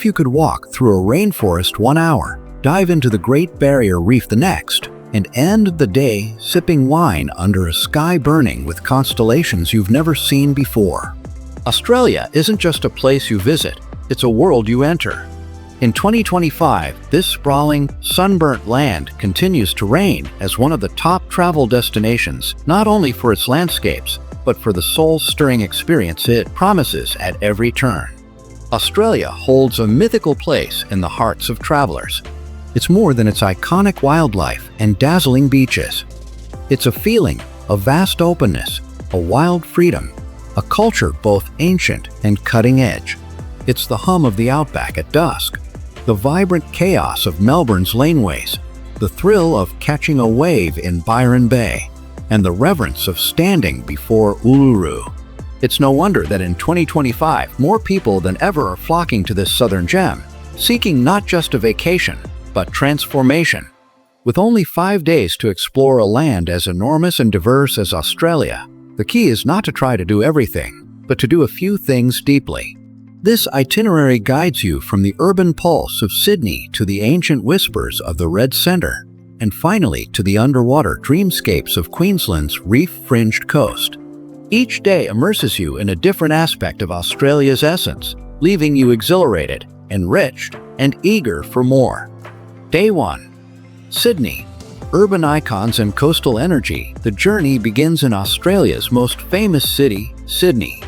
if you could walk through a rainforest 1 hour, dive into the Great Barrier Reef the next, and end the day sipping wine under a sky burning with constellations you've never seen before? Australia isn't just a place you visit, it's a world you enter. In 2025, this sprawling, sunburnt land continues to reign as one of the top travel destinations, not only for its landscapes, but for the soul-stirring experience it promises at every turn. Australia holds a mythical place in the hearts of travelers. It's more than its iconic wildlife and dazzling beaches. It's a feeling of vast openness, a wild freedom, a culture both ancient and cutting-edge. It's the hum of the Outback at dusk, the vibrant chaos of Melbourne's laneways, the thrill of catching a wave in Byron Bay, and the reverence of standing before Uluru. It's no wonder that in 2025, more people than ever are flocking to this southern gem, seeking not just a vacation, but transformation. With only 5 days to explore a land as enormous and diverse as Australia, the key is not to try to do everything, but to do a few things deeply. This itinerary guides you from the urban pulse of Sydney to the ancient whispers of the Red Centre, and finally to the underwater dreamscapes of Queensland's reef-fringed coast. Each day immerses you in a different aspect of Australia's essence, leaving you exhilarated, enriched, and eager for more. Day 1. Sydney. Urban icons and coastal energy, the journey begins in Australia's most famous city, Sydney.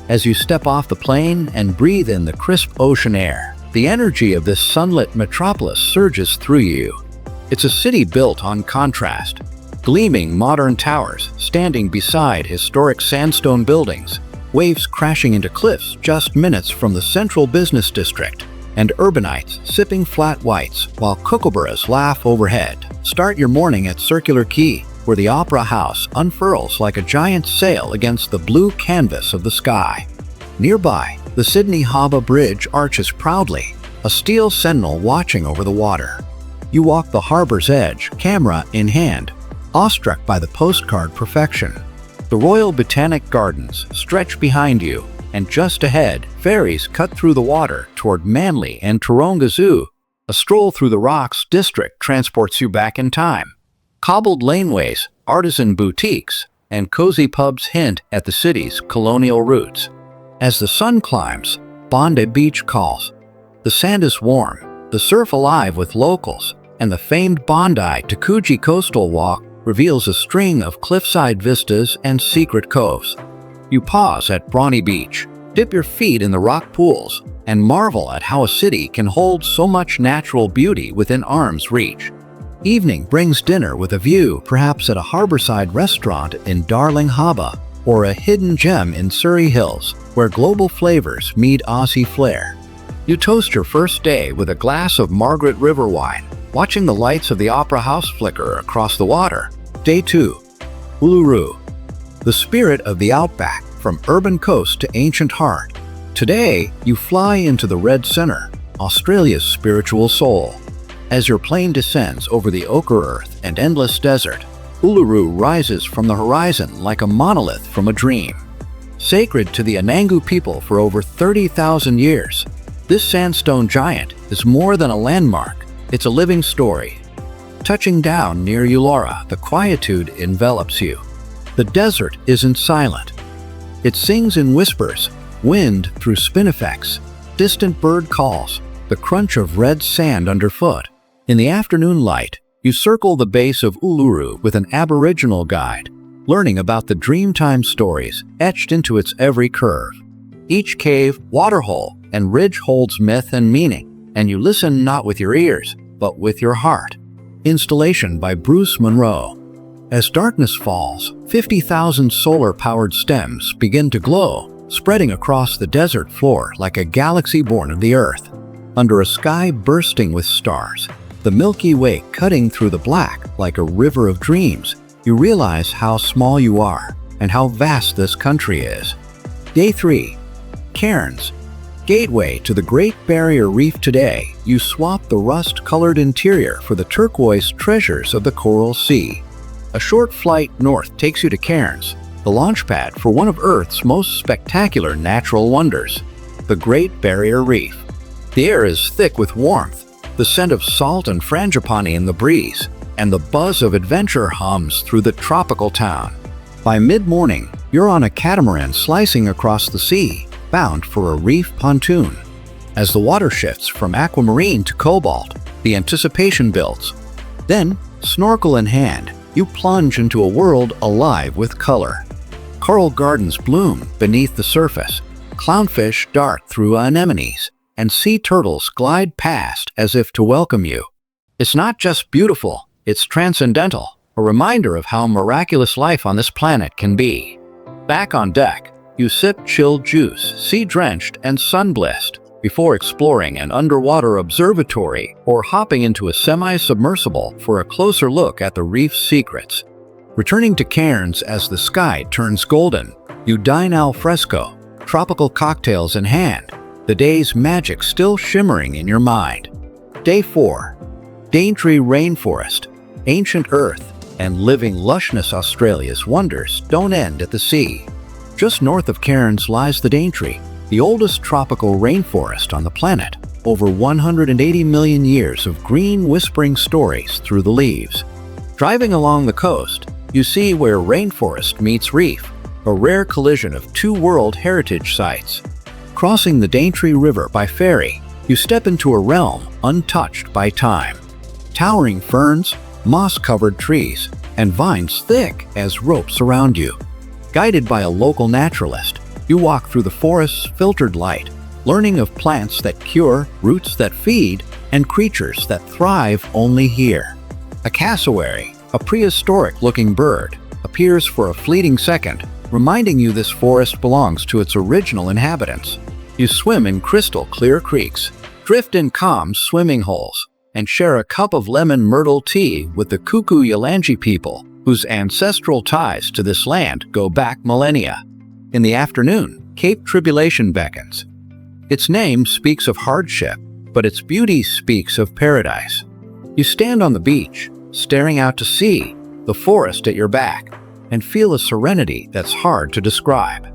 As you step off the plane and breathe in the crisp ocean air, the energy of this sunlit metropolis surges through you. It's a city built on contrast. Gleaming modern towers standing beside historic sandstone buildings, waves crashing into cliffs just minutes from the central business district, and urbanites sipping flat whites while kookaburras laugh overhead. Start your morning at Circular Quay, where the Opera House unfurls like a giant sail against the blue canvas of the sky. Nearby, the Sydney Harbour Bridge arches proudly, a steel sentinel watching over the water. You walk the harbor's edge, camera in hand, awestruck by the postcard perfection. The Royal Botanic Gardens stretch behind you, and just ahead, ferries cut through the water toward Manly and Taronga Zoo. A stroll through the Rocks district transports you back in time. Cobbled laneways, artisan boutiques, and cozy pubs hint at the city's colonial roots. As the sun climbs, Bondi Beach calls. The sand is warm, the surf alive with locals, and the famed Bondi to Coogee Coastal Walk reveals a string of cliffside vistas and secret coves. You pause at Brawny Beach, dip your feet in the rock pools, and marvel at how a city can hold so much natural beauty within arm's reach. Evening brings dinner with a view, perhaps at a harborside restaurant in Darling Harbour, or a hidden gem in Surrey Hills, where global flavors meet Aussie flair. You toast your first day with a glass of Margaret River wine, watching the lights of the Opera House flicker across the water. Day 2. Uluru. The spirit of the Outback, from urban coast to ancient heart. Today, you fly into the Red Centre, Australia's spiritual soul. As your plane descends over the ochre earth and endless desert, Uluru rises from the horizon like a monolith from a dream. Sacred to the Anangu people for over 30,000 years, this sandstone giant is more than a landmark, it's a living story. Touching down near Uluru, the quietude envelops you. The desert isn't silent. It sings in whispers, wind through spinifex, distant bird calls, the crunch of red sand underfoot. In the afternoon light, you circle the base of Uluru with an Aboriginal guide, learning about the Dreamtime stories etched into its every curve. Each cave, waterhole, and ridge holds myth and meaning, and you listen not with your ears, but with your heart. Installation by Bruce Monroe. As darkness falls, 50,000 solar-powered stems begin to glow, spreading across the desert floor like a galaxy born of the Earth. Under a sky bursting with stars, the Milky Way cutting through the black like a river of dreams, you realize how small you are and how vast this country is. Day 3. Cairns. Gateway to the Great Barrier Reef. Today, you swap the rust-colored interior for the turquoise treasures of the Coral Sea. A short flight north takes you to Cairns, the launchpad for one of Earth's most spectacular natural wonders, the Great Barrier Reef. The air is thick with warmth, the scent of salt and frangipani in the breeze, and the buzz of adventure hums through the tropical town. By mid-morning, you're on a catamaran slicing across the sea, bound for a reef pontoon. As the water shifts from aquamarine to cobalt, the anticipation builds. Then, snorkel in hand, you plunge into a world alive with color. Coral gardens bloom beneath the surface, clownfish dart through anemones, and sea turtles glide past as if to welcome you. It's not just beautiful, it's transcendental, a reminder of how miraculous life on this planet can be. Back on deck, you sip chilled juice, sea-drenched and sun-blissed, before exploring an underwater observatory or hopping into a semi-submersible for a closer look at the reef's secrets. Returning to Cairns as the sky turns golden, you dine al fresco, tropical cocktails in hand, the day's magic still shimmering in your mind. Day 4. Daintree Rainforest, ancient earth, and living lushness. Australia's wonders don't end at the sea. Just north of Cairns lies the Daintree, the oldest tropical rainforest on the planet. Over 180 million years of green whispering stories through the leaves. Driving along the coast, you see where rainforest meets reef, a rare collision of two World Heritage sites. Crossing the Daintree River by ferry, you step into a realm untouched by time. Towering ferns, moss-covered trees, and vines thick as ropes around you. Guided by a local naturalist, you walk through the forest's filtered light, learning of plants that cure, roots that feed, and creatures that thrive only here. A cassowary, a prehistoric-looking bird, appears for a fleeting second, reminding you this forest belongs to its original inhabitants. You swim in crystal-clear creeks, drift in calm swimming holes, and share a cup of lemon myrtle tea with the Kuku Yalanji people, whose ancestral ties to this land go back millennia. In the afternoon, Cape Tribulation beckons. Its name speaks of hardship, but its beauty speaks of paradise. You stand on the beach, staring out to sea, the forest at your back, and feel a serenity that's hard to describe.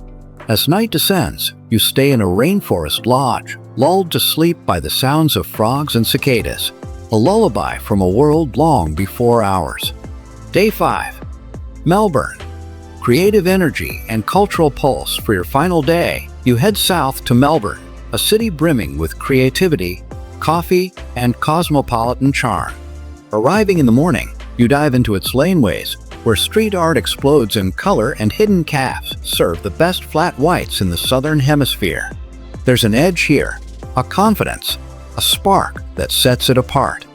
As night descends, you stay in a rainforest lodge, lulled to sleep by the sounds of frogs and cicadas, a lullaby from a world long before ours. Day 5. Melbourne. Creative energy and cultural pulse. For your final day, you head south to Melbourne, a city brimming with creativity, coffee, and cosmopolitan charm. Arriving in the morning, you dive into its laneways, where street art explodes in color and hidden cafes serve the best flat whites in the southern hemisphere. There's an edge here, a confidence, a spark that sets it apart.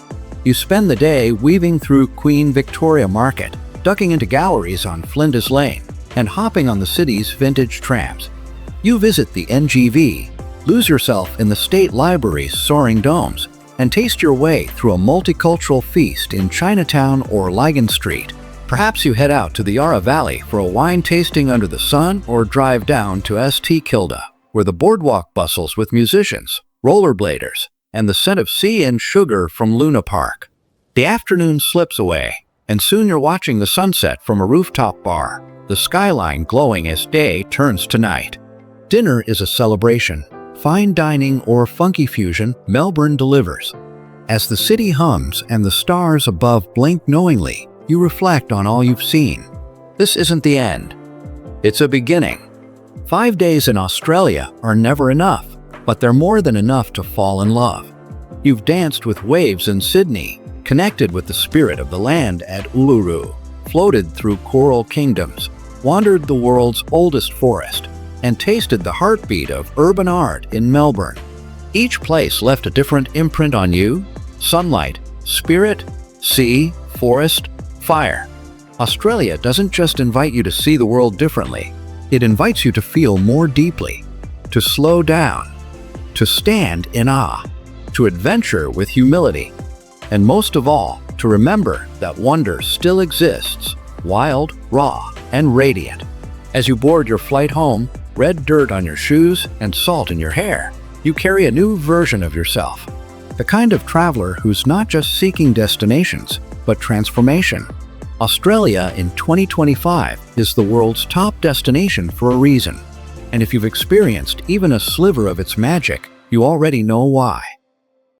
You spend the day weaving through Queen Victoria Market, ducking into galleries on Flinders Lane, and hopping on the city's vintage trams. You visit the NGV, lose yourself in the State Library's soaring domes, and taste your way through a multicultural feast in Chinatown or Lygon Street. Perhaps you head out to the Yarra Valley for a wine tasting under the sun, or drive down to St Kilda, where the boardwalk bustles with musicians, rollerbladers, and the scent of sea and sugar from Luna Park. The afternoon slips away, and soon you're watching the sunset from a rooftop bar, the skyline glowing as day turns to night. Dinner is a celebration. Fine dining or funky fusion, Melbourne delivers. As the city hums and the stars above blink knowingly, you reflect on all you've seen. This isn't the end. It's a beginning. 5 days in Australia are never enough, but they're more than enough to fall in love. You've danced with waves in Sydney, connected with the spirit of the land at Uluru, floated through coral kingdoms, wandered the world's oldest forest, and tasted the heartbeat of urban art in Melbourne. Each place left a different imprint on you: sunlight, spirit, sea, forest, fire. Australia doesn't just invite you to see the world differently, it invites you to feel more deeply, to slow down, to stand in awe, to adventure with humility, and most of all, to remember that wonder still exists, wild, raw, and radiant. As you board your flight home, red dirt on your shoes and salt in your hair, you carry a new version of yourself. The kind of traveler who's not just seeking destinations, but transformation. Australia in 2025 is the world's top destination for a reason. And if you've experienced even a sliver of its magic, you already know why.